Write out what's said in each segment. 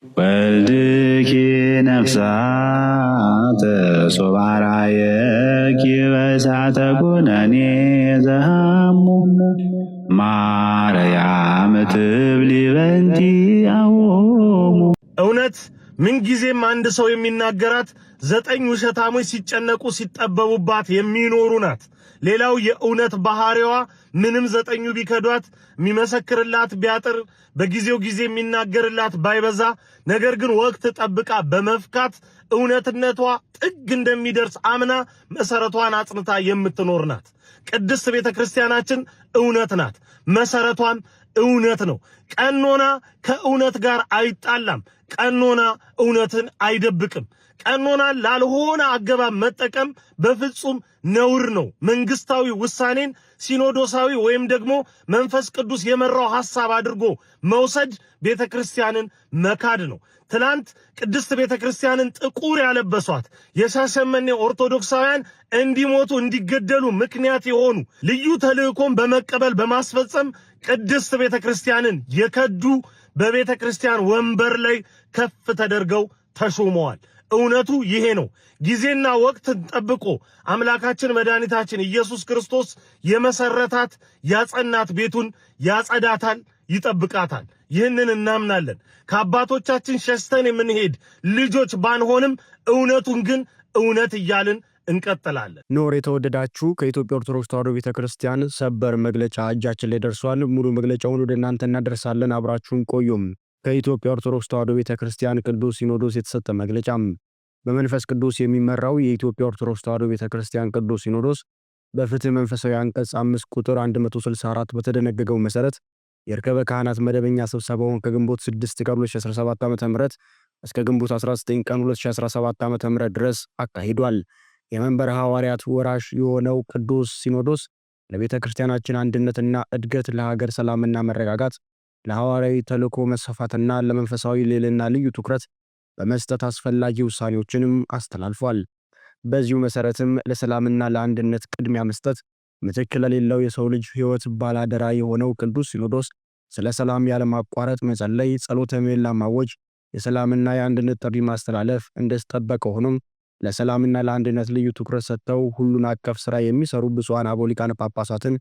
ወልድኪ ነፍሳተ ሶባራየኪ በእሳተ ኩነኔ ዘሃሙ ማርያም ትብሊ በንቲ አዎሙ። እውነት ምንጊዜም አንድ ሰው የሚናገራት 9 ውሸታሞች ሲጨነቁ ሲጠበቡባት የሚኖሩ ናት። ሌላው የእውነት ባህሪዋ ምንም 9ኙ ቢከዷት የሚመሰክርላት ቢያጥር በጊዜው ጊዜ የሚናገርላት ባይበዛ ነገር ግን ወቅት ጠብቃ በመፍካት እውነትነቷ ጥግ እንደሚደርስ አምና መሰረቷን አጽንታ የምትኖር ናት። ቅድስት ቤተክርስቲያናችን እውነት ናት። መሰረቷም እውነት ነው። ቀኖና ከእውነት ጋር አይጣላም። ቀኖና እውነትን አይደብቅም። ቀኖና ላልሆነ አገባብ መጠቀም በፍጹም ነውር ነው። መንግስታዊ ውሳኔን ሲኖዶሳዊ ወይም ደግሞ መንፈስ ቅዱስ የመራው ሐሳብ አድርጎ መውሰድ ቤተክርስቲያንን መካድ ነው። ትላንት ቅድስት ቤተክርስቲያንን ጥቁር ያለበሷት የሻሸመኔ ኦርቶዶክሳውያን እንዲሞቱ እንዲገደሉ ምክንያት የሆኑ ልዩ ተልእኮን በመቀበል በማስፈጸም ቅድስት ቤተክርስቲያንን የከዱ በቤተክርስቲያን ወንበር ላይ ከፍ ተደርገው ተሾመዋል። እውነቱ ይሄ ነው። ጊዜና ወቅትን ጠብቆ አምላካችን መድኃኒታችን ኢየሱስ ክርስቶስ የመሰረታት ያጸናት ቤቱን ያጸዳታል፣ ይጠብቃታል። ይህንን እናምናለን። ከአባቶቻችን ሸሽተን የምንሄድ ልጆች ባንሆንም እውነቱን ግን እውነት እያልን እንቀጥላለን። ኖር የተወደዳችሁ ከኢትዮጵያ ኦርቶዶክስ ተዋሕዶ ቤተክርስቲያን ሰበር መግለጫ እጃችን ላይ ደርሷል። ሙሉ መግለጫውን ወደ እናንተ እናደርሳለን። አብራችሁን ቆዩም። ከኢትዮጵያ ኦርቶዶክስ ተዋሕዶ ቤተክርስቲያን ቅዱስ ሲኖዶስ የተሰጠ መግለጫ። በመንፈስ ቅዱስ የሚመራው የኢትዮጵያ ኦርቶዶክስ ተዋሕዶ ቤተክርስቲያን ቅዱስ ሲኖዶስ በፍትህ መንፈሳዊ አንቀጽ 5 ቁጥር 164 በተደነገገው መሰረት የርከበ ካህናት መደበኛ ስብሰባውን ከግንቦት 6 ቀን 2017 ዓ.ም እስከ ግንቦት 19 ቀን 2017 ዓ.ም ድረስ አካሂዷል። የመንበረ ሐዋርያት ወራሽ የሆነው ቅዱስ ሲኖዶስ ለቤተ ክርስቲያናችን አንድነትና እድገት፣ ለሀገር ሰላምና መረጋጋት፣ ለሐዋርያዊ ተልእኮ መስፋፋትና ለመንፈሳዊ ልዕልና ልዩ ትኩረት በመስጠት አስፈላጊ ውሳኔዎችንም አስተላልፏል። በዚሁ መሰረትም ለሰላምና ለአንድነት ቅድሚያ መስጠት፣ ምትክ ለሌለው የሰው ልጅ ሕይወት ባላደራ የሆነው ቅዱስ ሲኖዶስ ስለ ሰላም ያለማቋረጥ መጸለይ፣ ጸሎተ ምህላ ማወጅ፣ የሰላምና የአንድነት ጥሪ ማስተላለፍ እንደተጠበቀ ሆኖም ለሰላምና ለአንድነት ልዩ ትኩረት ሰጥተው ሁሉን አቀፍ ሥራ የሚሰሩ ብፁዓን አበው ሊቃነ ጳጳሳትን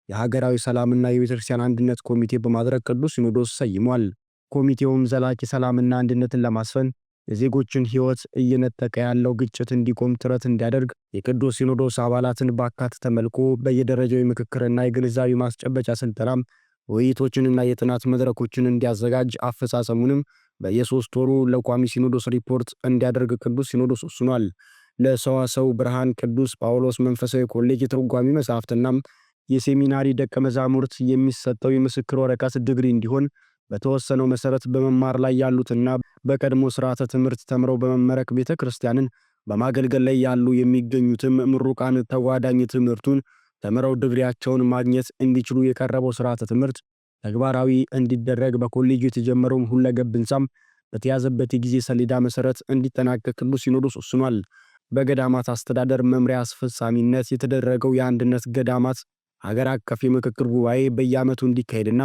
የሀገራዊ ሰላምና የቤተክርስቲያን አንድነት ኮሚቴ በማድረግ ቅዱስ ሲኖዶስ ሰይሟል። ኮሚቴውም ዘላቂ ሰላምና አንድነትን ለማስፈን የዜጎችን ሕይወት እየነጠቀ ያለው ግጭት እንዲቆም ጥረት እንዲያደርግ የቅዱስ ሲኖዶስ አባላትን ባካተተ መልኩ በየደረጃው የምክክርና የግንዛቤ ማስጨበጫ ስልጠና ውይይቶችንና የጥናት መድረኮችን እንዲያዘጋጅ አፈጻጸሙንም በየ3 ወሩ ለቋሚ ሲኖዶስ ሪፖርት እንዲያደርግ ቅዱስ ሲኖዶስ ወስኗል። ለሰዋሰው ብርሃን ቅዱስ ጳውሎስ መንፈሳዊ ኮሌጅ የትርጓሜ መጽሐፍትና የሴሚናሪ ደቀ መዛሙርት የሚሰጠው የምስክር ወረቀት ዲግሪ እንዲሆን በተወሰነው መሰረት በመማር ላይ ያሉትና በቀድሞ ስርዓተ ትምህርት ተምረው በመመረቅ ቤተክርስቲያንን በማገልገል ላይ ያሉ የሚገኙትም ምሩቃን ተጓዳኝ ትምህርቱን ተምረው ዲግሪያቸውን ማግኘት እንዲችሉ የቀረበው ስርዓተ ትምህርት ተግባራዊ እንዲደረግ በኮሌጁ የተጀመረው ሁለገብ ህንጻም በተያዘበት የጊዜ ሰሌዳ መሰረት እንዲጠናቀቅ ቅዱስ ሲኖዶስ ወስኗል። በገዳማት አስተዳደር መምሪያ አስፈጻሚነት የተደረገው የአንድነት ገዳማት ሀገር አቀፍ የምክክር ጉባኤ በየዓመቱ እንዲካሄድና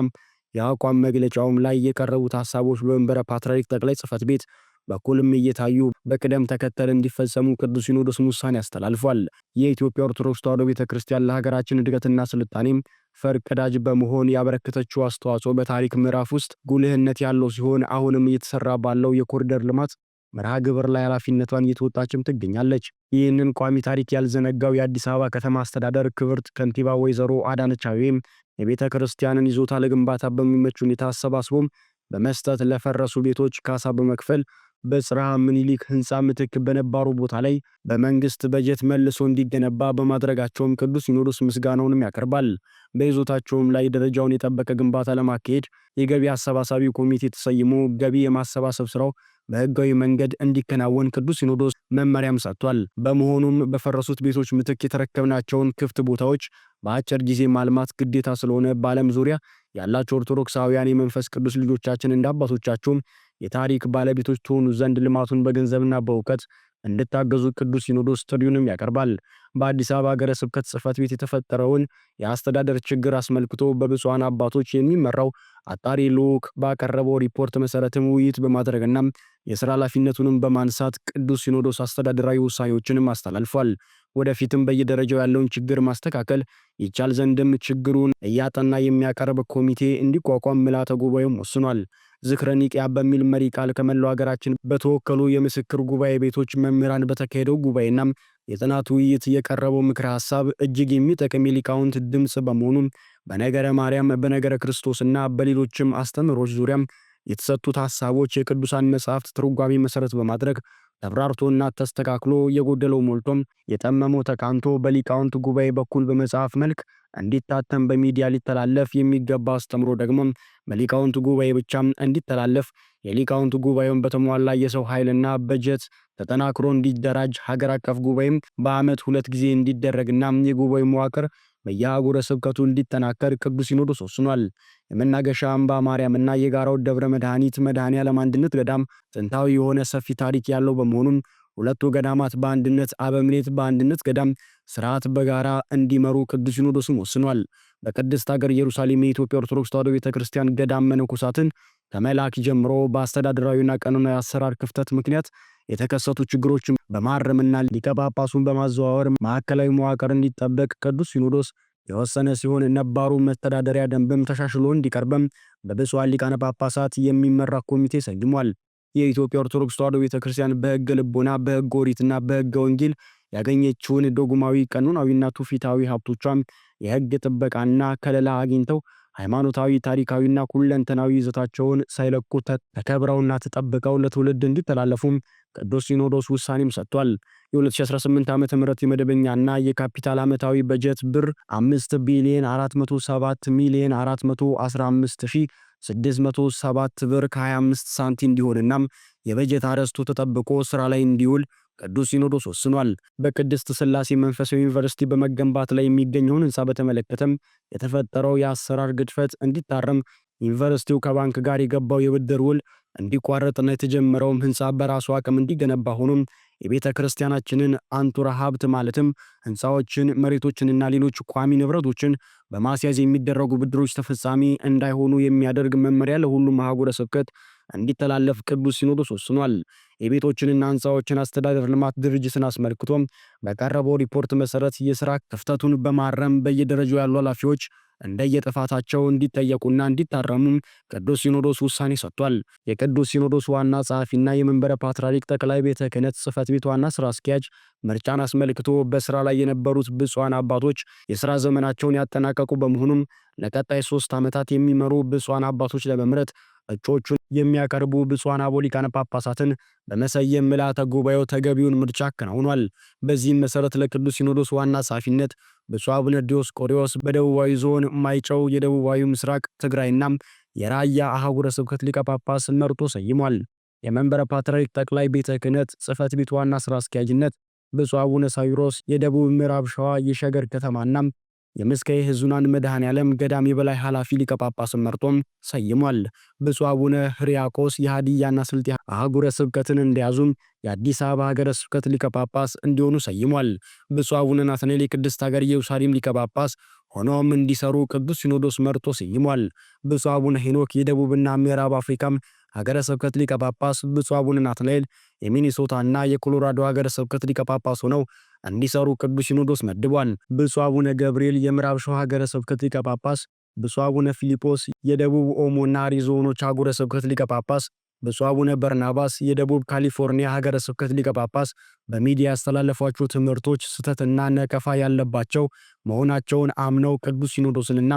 የአቋም መግለጫውም ላይ የቀረቡት ሐሳቦች በመንበረ ፓትርያርክ ጠቅላይ ጽሕፈት ቤት በኩልም እየታዩ በቅደም ተከተል እንዲፈጸሙ ቅዱስ ሲኖዶስ ውሳኔ አስተላልፏል። የኢትዮጵያ ኦርቶዶክስ ተዋሕዶ ቤተክርስቲያን ለሀገራችን እድገትና ስልጣኔም ፈርቀዳጅ በመሆን ያበረከተችው አስተዋጽኦ በታሪክ ምዕራፍ ውስጥ ጉልህነት ያለው ሲሆን አሁንም እየተሰራ ባለው የኮሪደር ልማት መርሃ ግብር ላይ ኃላፊነቷን እየተወጣችም ትገኛለች። ይህንን ቋሚ ታሪክ ያልዘነጋው የአዲስ አበባ ከተማ አስተዳደር ክብርት ከንቲባ ወይዘሮ አዳነች አቤቤም የቤተ ክርስቲያንን ይዞታ ለግንባታ በሚመች ሁኔታ አሰባስቦም በመስጠት ለፈረሱ ቤቶች ካሳ በመክፈል በጽርሐ ምኒልክ ህንጻ ምትክ በነባሩ ቦታ ላይ በመንግስት በጀት መልሶ እንዲገነባ በማድረጋቸውም ቅዱስ ሲኖዶስ ምስጋናውንም ያቀርባል። በይዞታቸውም ላይ ደረጃውን የጠበቀ ግንባታ ለማካሄድ የገቢ አሰባሳቢ ኮሚቴ ተሰይሞ ገቢ የማሰባሰብ ስራው በህጋዊ መንገድ እንዲከናወን ቅዱስ ሲኖዶስ መመሪያም ሰጥቷል። በመሆኑም በፈረሱት ቤቶች ምትክ የተረከብናቸውን ክፍት ቦታዎች በአጭር ጊዜ ማልማት ግዴታ ስለሆነ በዓለም ዙሪያ ያላቸው ኦርቶዶክሳውያን የመንፈስ ቅዱስ ልጆቻችን እንደ አባቶቻቸውም የታሪክ ባለቤቶች ትሆኑ ዘንድ ልማቱን በገንዘብና በእውቀት እንድታገዙ ቅዱስ ሲኖዶስ ጥሪውንም ያቀርባል። በአዲስ አበባ ሀገረ ስብከት ጽሕፈት ቤት የተፈጠረውን የአስተዳደር ችግር አስመልክቶ በብፁዓን አባቶች የሚመራው አጣሪ ልዑክ ባቀረበው ሪፖርት መሰረትም ውይይት በማድረግና የሥራ ኃላፊነቱንም በማንሳት ቅዱስ ሲኖዶስ አስተዳደራዊ ውሳኔዎችንም አስተላልፏል። ወደፊትም በየደረጃው ያለውን ችግር ማስተካከል ይቻል ዘንድም ችግሩን እያጠና የሚያቀርብ ኮሚቴ እንዲቋቋም ምልዓተ ጉባኤውም ወስኗል። ዝክረ ኒቅያ በሚል መሪ ቃል ከመላው ሀገራችን በተወከሉ የምስክር ጉባኤ ቤቶች መምህራን በተካሄደው ጉባኤና የጥናት ውይይት የቀረበው ምክረ ሐሳብ እጅግ የሚጠቅም የሊቃውንት ድምፅ በመሆኑ በነገረ ማርያም፣ በነገረ ክርስቶስና በሌሎችም አስተምህሮች ዙሪያ የተሰጡት ሐሳቦች የቅዱሳን መጻሕፍት ትርጓሜ መሰረት በማድረግ ተብራርቶና ተስተካክሎ የጎደለው ሞልቶም የጠመመው ተቃንቶ በሊቃውንት ጉባኤ በኩል በመጽሐፍ መልክ እንዲታተም በሚዲያ ሊተላለፍ የሚገባ አስተምሮ ደግሞ በሊቃውንት ጉባኤ ብቻ እንዲተላለፍ የሊቃውንት ጉባኤውን በተሟላ የሰው ኃይልና በጀት ተጠናክሮ እንዲደራጅ ሀገር አቀፍ ጉባኤም በዓመት 2 ጊዜ እንዲደረግና የጉባኤ መዋቅር በየአህጉረ ስብከቱ እንዲጠናከር ቅዱስ ሲኖዶስ ወስኗል። የመናገሻ አምባ ማርያምና የጋራው ደብረ መድኃኒት መድኃኔዓለም አንድነት ገዳም ጥንታዊ የሆነ ሰፊ ታሪክ ያለው በመሆኑም ሁለቱ ገዳማት በአንድነት አበምኔት በአንድነት ገዳም ስርዓት በጋራ እንዲመሩ ቅዱስ ሲኖዶስም ወስኗል። በቅድስት ሀገር ኢየሩሳሌም የኢትዮጵያ ኦርቶዶክስ ተዋሕዶ ቤተክርስቲያን ገዳም መነኮሳትን ከመላክ ጀምሮ በአስተዳደራዊና ቀኖናዊ አሰራር ክፍተት ምክንያት የተከሰቱ ችግሮችን በማረምና ሊቀ ጳጳሱን በማዘዋወር ማዕከላዊ መዋቅር እንዲጠበቅ ቅዱስ ሲኖዶስ የወሰነ ሲሆን ነባሩ መተዳደሪያ ደንብም ተሻሽሎ እንዲቀርብም በብፁዓን ሊቃነ ጳጳሳት የሚመራ ኮሚቴ ሰይሟል። የኢትዮጵያ ኦርቶዶክስ ተዋሕዶ ቤተክርስቲያን በሕገ ልቦና፣ በሕገ ኦሪትና በሕገ ወንጌል ያገኘችውን ዶግማዊ፣ ቀኖናዊና ትውፊታዊ ሀብቶቿም የሕግ ጥበቃና ከለላ አግኝተው ሃይማኖታዊ፣ ታሪካዊና ሁለንተናዊ ይዘታቸውን ሳይለቁ ተከብረውና ተጠብቀው ለትውልድ እንዲተላለፉም ቅዱስ ሲኖዶስ ውሳኔም ሰጥቷል። የ2018 ዓ.ም የመደበኛና የካፒታል ዓመታዊ በጀት ብር 5,407,415,607 ብር ከ25 ሳንቲም እንዲሆንና የበጀት አረስቱ ተጠብቆ ስራ ላይ እንዲውል ቅዱስ ሲኖዶስ ወስኗል። በቅድስት ሥላሴ መንፈሳዊ ዩኒቨርሲቲ በመገንባት ላይ የሚገኘውን ሕንፃ በተመለከተም የተፈጠረው የአሰራር ግድፈት እንዲታረም ዩኒቨርሲቲው ከባንክ ጋር የገባው የብድር ውል እንዲቋረጥና የተጀመረውም ሕንፃ በራሱ አቅም እንዲገነባ ሆኖም የቤተ ክርስቲያናችንን አንጡራ ሀብት ማለትም ሕንፃዎችን፣ መሬቶችንና ሌሎች ቋሚ ንብረቶችን በማስያዝ የሚደረጉ ብድሮች ተፈጻሚ እንዳይሆኑ የሚያደርግ መመሪያ ለሁሉም አህጉረ ስብከት እንዲተላለፍ ቅዱስ ሲኖዶስ ወስኗል። የቤቶችንና ሕንፃዎችን አስተዳደር ልማት ድርጅትን አስመልክቶም በቀረበው ሪፖርት መሰረት የሥራ ክፍተቱን በማረም በየደረጃው ያሉ ኃላፊዎች እንደየጥፋታቸው እንዲጠየቁና እንዲታረሙ ቅዱስ ሲኖዶስ ውሳኔ ሰጥቷል። የቅዱስ ሲኖዶስ ዋና ጸሐፊና የመንበረ ፓትርያርክ ጠቅላይ ቤተ ክህነት ጽሕፈት ቤት ዋና ሥራ አስኪያጅ ምርጫን አስመልክቶ በሥራ ላይ የነበሩት ብፁዓን አባቶች የሥራ ዘመናቸውን ያጠናቀቁ በመሆኑም ለቀጣይ 3 ዓመታት የሚመሩ ብፁዓን አባቶች ለመምረጥ እጩዎቹን የሚያቀርቡ ብፁዓን አበው ሊቃነ ጳጳሳትን በመሰየም ምልዓተ ጉባኤው ተገቢውን ምርጫ አከናውኗል። በዚህም መሰረት ለቅዱስ ሲኖዶስ ዋና ጸሐፊነት ብፁዕ አቡነ ዲዮስቆሮስ በደቡባዊ ዞን ማይጨው የደቡባዊ ምስራቅ ትግራይና የራያ አህጉረ ስብከት ሊቀ ጳጳስ መርጦ ሰይሟል። የመንበረ ፓትርያርክ ጠቅላይ ቤተ ክህነት ጽሕፈት ቤት ዋና ሥራ አስኪያጅነት ብፁዕ አቡነ ሳዊሮስ የደቡብ ምዕራብ ሸዋ የሸገር ከተማና የምስካየ ኅዙናን መድኃኔዓለም ገዳም የበላይ ኃላፊ ሊቀ ጳጳስን መርጦም ሰይሟል። ብፁዕ አቡነ ሕርያቆስ የሃዲያና ስልጤ አህጉረ ስብከትን እንደያዙም የአዲስ አበባ ሀገረ ስብከት ሊቀ ጳጳስ እንዲሆኑ ሰይሟል። ብፁዕ አቡነ ናትናኤል የቅድስት ሀገር ኢየሩሳሌም ሊቀ ጳጳስ ሆኖም እንዲሰሩ ቅዱስ ሲኖዶስ መርጦ ሰይሟል። ብፁዕ አቡነ ሄኖክ የደቡብና ምዕራብ አፍሪካም ሀገረ ስብከት ሊቀ ጳጳስ፣ ብፁዕ አቡነ ናትናኤል የሚኒሶታና የኮሎራዶ ሀገረ ስብከት ሊቀ ጳጳስ ሆነው እንዲሰሩ ቅዱስ ሲኖዶስ መድቧል። ብፁዕ አቡነ ገብርኤል የምዕራብ ሸዋ ሀገረ ስብከት ሊቀ ጳጳስ፣ ብፁዕ አቡነ ፊሊጶስ የደቡብ ኦሞና አሪዞኖች አህጉረ ስብከት ሊቀ ጳጳስ፣ ብፁዕ አቡነ በርናባስ የደቡብ ካሊፎርኒያ ሀገረ ስብከት ሊቀ ጳጳስ በሚዲያ ያስተላለፏቸው ትምህርቶች ስህተትና ነቀፋ ያለባቸው መሆናቸውን አምነው ቅዱስ ሲኖዶስንና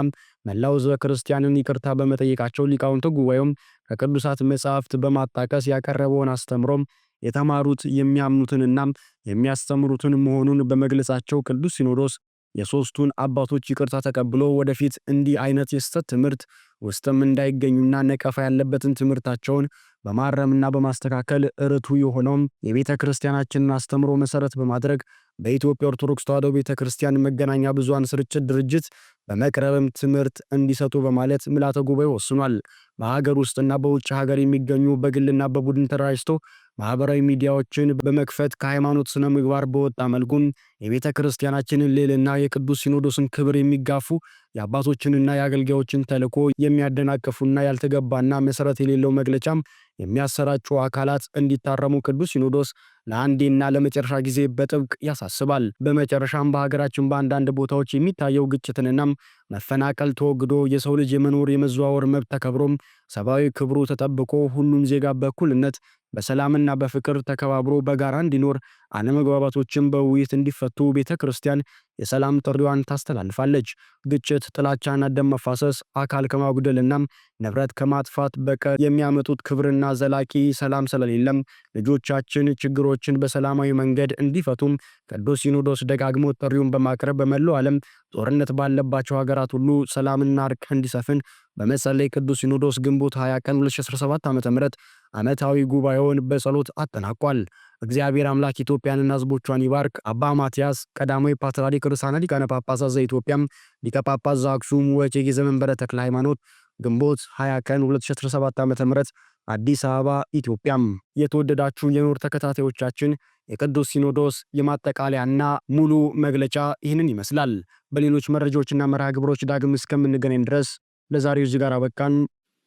መላው ሕዝበ ክርስቲያንን ይቅርታ በመጠየቃቸው ሊቃውንተ ጉባኤውም ከቅዱሳት መጻሕፍት በማጣቀስ ያቀረበውን አስተምሮም የተማሩት የሚያምኑትንና የሚያስተምሩትን መሆኑን በመግለጻቸው ቅዱስ ሲኖዶስ የሦስቱን አባቶች ይቅርታ ተቀብሎ ወደፊት እንዲህ አይነት የስህተት ትምህርት ውስጥም እንዳይገኙና ነቀፋ ያለበትን ትምህርታቸውን በማረምና በማስተካከል ርቱ የሆነውን የቤተ ክርስቲያናችንን አስተምሮ መሰረት በማድረግ በኢትዮጵያ ኦርቶዶክስ ተዋሕዶ ቤተ ክርስቲያን መገናኛ ብዙሃን ስርጭት ድርጅት በመቅረብም ትምህርት እንዲሰጡ በማለት ምልዓተ ጉባኤ ወስኗል። በሀገር ውስጥና በውጭ ሀገር የሚገኙ በግልና በቡድን ተደራጅተው ማህበራዊ ሚዲያዎችን በመክፈት ከሃይማኖት ስነ ምግባር በወጣ መልኩን የቤተ ክርስቲያናችንን ልዕልና የቅዱስ ሲኖዶስን ክብር የሚጋፉ የአባቶችንና የአገልጋዮችን ተልዕኮ የሚያደናቅፉና ያልተገባና መሰረት የሌለው መግለጫም የሚያሰራጩ አካላት እንዲታረሙ ቅዱስ ሲኖዶስ ለአንዴና ለመጨረሻ ጊዜ በጥብቅ ያሳስባል። በመጨረሻም በሀገራችን በአንዳንድ ቦታዎች የሚታየው ግጭትንና መፈናቀል ተወግዶ የሰው ልጅ የመኖር የመዘዋወር መብት ተከብሮም ሰብአዊ ክብሩ ተጠብቆ ሁሉም ዜጋ በእኩልነት በሰላምና በፍቅር ተከባብሮ በጋራ እንዲኖር አለመግባባቶችን በውይይት እንዲፈቱ ቤተ ክርስቲያን የሰላም ጥሪዋን ታስተላልፋለች። ግጭት፣ ጥላቻና ደም መፋሰስ አካል ከማጉደልና ንብረት ከማጥፋት በቀር የሚያመጡት ክብርና ዘላቂ ሰላም ስለሌለም ልጆቻችን ችግሮችን በሰላማዊ መንገድ እንዲፈቱም ቅዱስ ሲኖዶስ ደጋግሞ ጥሪውን በማቅረብ በመላው ዓለም ጦርነት ባለባቸው ሀገራት ሁሉ ሰላምና እርቅ እንዲሰፍን በመጸለይ ቅዱስ ሲኖዶስ ግንቦት 20 ቀን 2017 ዓ.ም ዓመታዊ ጉባኤውን በጸሎት አጠናቋል። እግዚአብሔር አምላክ ኢትዮጵያንና ሕዝቦቿን ይባርክ። አባ ማትያስ ቀዳማዊ ፓትርያርክ ርዕሳነ ሊቃነ ጳጳሳት ዘኢትዮጵያ ሊቀ ጳጳስ ዘአክሱም ወዕጨጌ ዘመንበረ ተክለ ሃይማኖት ግንቦት 20 ቀን 2017 ዓ.ም አዲስ አበባ ኢትዮጵያም። የተወደዳችሁ የኖር ተከታታዮቻችን የቅዱስ ሲኖዶስ የማጠቃለያና ሙሉ መግለጫ ይህንን ይመስላል። በሌሎች መረጃዎችና መርሃ ግብሮች ዳግም እስከምንገናኝ ድረስ ለዛሬው እዚህ ጋር አበቃን።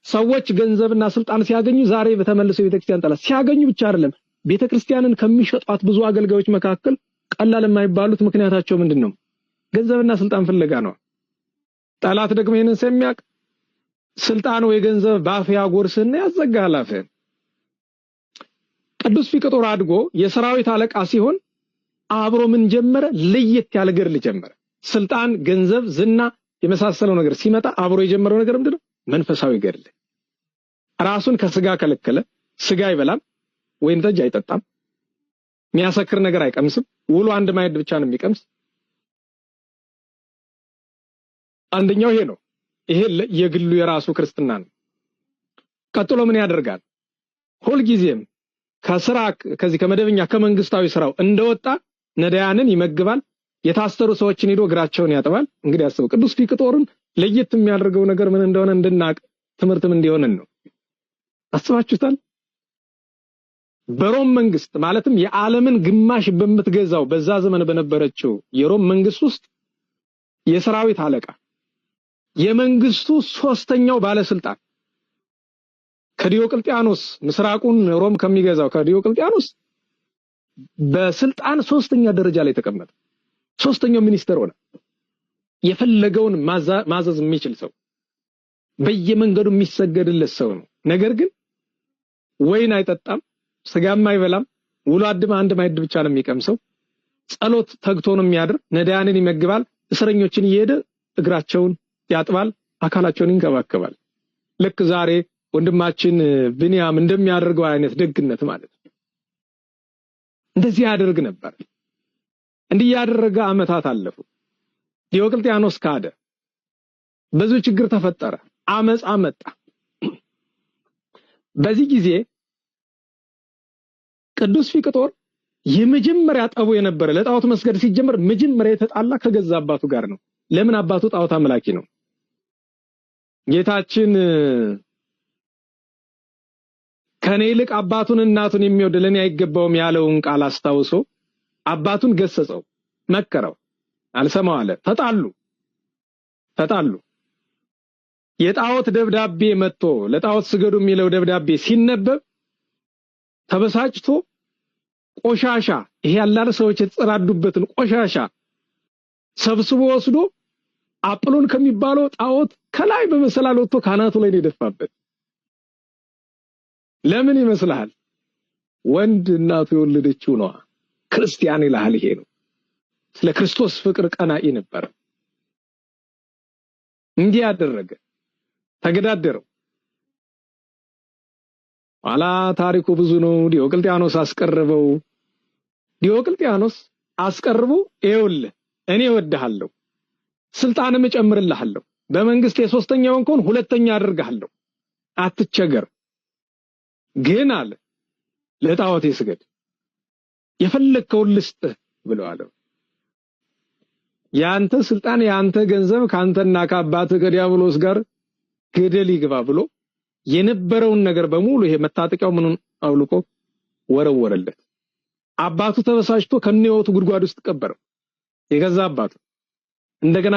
ሰዎች ገንዘብና ስልጣን ሲያገኙ ዛሬ በተመለሰው ቤተክርስቲያን ጠላት ሲያገኙ ብቻ አይደለም ቤተክርስቲያንን ከሚሸጧት ብዙ አገልጋዮች መካከል ቀላል የማይባሉት ምክንያታቸው ምንድነው? ገንዘብና ስልጣን ፍለጋ ነው። ጠላት ደግሞ ይሄንን ስለሚያውቅ ስልጣን ወይ ገንዘብ ባፍ ያጎርስና ያዘጋል አፍህን። ቅዱስ ፊቅጦር አድጎ የሰራዊት አለቃ ሲሆን አብሮ ምን ጀመረ? ለየት ያለ ገድል ጀመረ። ስልጣን፣ ገንዘብ፣ ዝና የመሳሰለው ነገር ሲመጣ አብሮ የጀመረው ነገር ምንድነው? መንፈሳዊ ገድል። ራሱን ከስጋ ከለከለ። ስጋ አይበላም፣ ወይን ጠጅ አይጠጣም፣ የሚያሰክር ነገር አይቀምስም። ውሎ አንድ ማዕድ ብቻ ነው የሚቀምስ። አንደኛው ይሄ ነው። ይሄ የግሉ የራሱ ክርስትና ነው። ቀጥሎ ምን ያደርጋል? ሁልጊዜም ከስራ ከዚህ ከመደበኛ ከመንግስታዊ ስራው እንደወጣ ነዳያንን ይመግባል። የታሰሩ ሰዎችን ሄዶ እግራቸውን ያጥባል። እንግዲህ አስቡ። ቅዱስ ፊቅጦርን ለየት የሚያደርገው ነገር ምን እንደሆነ እንድናቅ ትምህርትም እንዲሆነን ነው። አስባችሁታል? በሮም መንግስት ማለትም የዓለምን ግማሽ በምትገዛው በዛ ዘመን በነበረችው የሮም መንግስት ውስጥ የሰራዊት አለቃ የመንግስቱ ሶስተኛው ባለስልጣን ከዲዮቅልጥያኖስ ምስራቁን ሮም ከሚገዛው ከዲዮቅልጥያኖስ በስልጣን ሶስተኛ ደረጃ ላይ ተቀመጠ። ሶስተኛው ሚኒስተር ሆነ። የፈለገውን ማዘዝ የሚችል ሰው፣ በየመንገዱ የሚሰገድለት ሰው ነው። ነገር ግን ወይን አይጠጣም፣ ስጋም አይበላም፣ ውሎ አድማ አንድ ማዕድ ብቻ ነው የሚቀምሰው። ጸሎት ተግቶ ነው የሚያድር። ነዳያንን ይመግባል። እስረኞችን እየሄደ እግራቸውን ያጥባል፣ አካላቸውን ይንከባከባል። ልክ ዛሬ ወንድማችን ብንያም እንደሚያደርገው አይነት ደግነት ማለት ነው። እንደዚህ ያደርግ ነበር። እንዲህ ያደረገ ዓመታት አለፉ። ዲዮቅልጥያኖስ ካደ። ብዙ ችግር ተፈጠረ። አመጽ አመጣ። በዚህ ጊዜ ቅዱስ ፊቅጦር የመጀመሪያ ጠቡ የነበረ ለጣዖት መስገድ ሲጀምር መጀመሪያ የተጣላ ከገዛ አባቱ ጋር ነው። ለምን? አባቱ ጣዖት አምላኪ ነው። ጌታችን ከኔ ይልቅ አባቱን እናቱን የሚወድ ለኔ አይገባውም ያለውን ቃል አስታውሶ አባቱን ገሰጸው፣ መከረው። አልሰማው አለ። ተጣሉ። የጣዖት ደብዳቤ መጥቶ ለጣዖት ስገዱ የሚለው ደብዳቤ ሲነበብ ተበሳጭቶ ቆሻሻ ይሄ ያላለ ሰዎች የተጸዳዱበትን ቆሻሻ ሰብስቦ ወስዶ አጵሎን ከሚባለው ጣዖት ከላይ በመሰላል ወጥቶ ካናቱ ላይ የደፋበት። ለምን ይመስልሃል? ወንድ እናቱ የወለደችው ነው። ክርስቲያን ይላል። ይሄ ነው። ስለ ክርስቶስ ፍቅር ቀናኢ ነበር። እንዲህ ያደረገ ተገዳደረው። ኋላ ታሪኩ ብዙ ነው። ዲዮቅልጥያኖስ አስቀርበው። ዲዮቅልጥያኖስ አስቀርቦ ይኸውልህ እኔ እወድሃለሁ፣ ስልጣንም እጨምርልሃለሁ፣ በመንግስት የሶስተኛውን ከሆነ ሁለተኛ አደርግሃለሁ፣ አትቸገር፣ ግን አለ ለጣዖት ስገድ የፈለከውን ልስጥህ ብለው አለው። ያንተ ስልጣን ያንተ ገንዘብ ካንተና ከአባትህ ከዲያብሎስ ጋር ገደል ይግባ ብሎ የነበረውን ነገር በሙሉ ይሄ መታጠቂያው ምኑን አውልቆ ወረወረለት። አባቱ ተበሳጭቶ ከነህይወቱ ጉድጓድ ውስጥ ቀበረው። የገዛ አባቱ እንደገና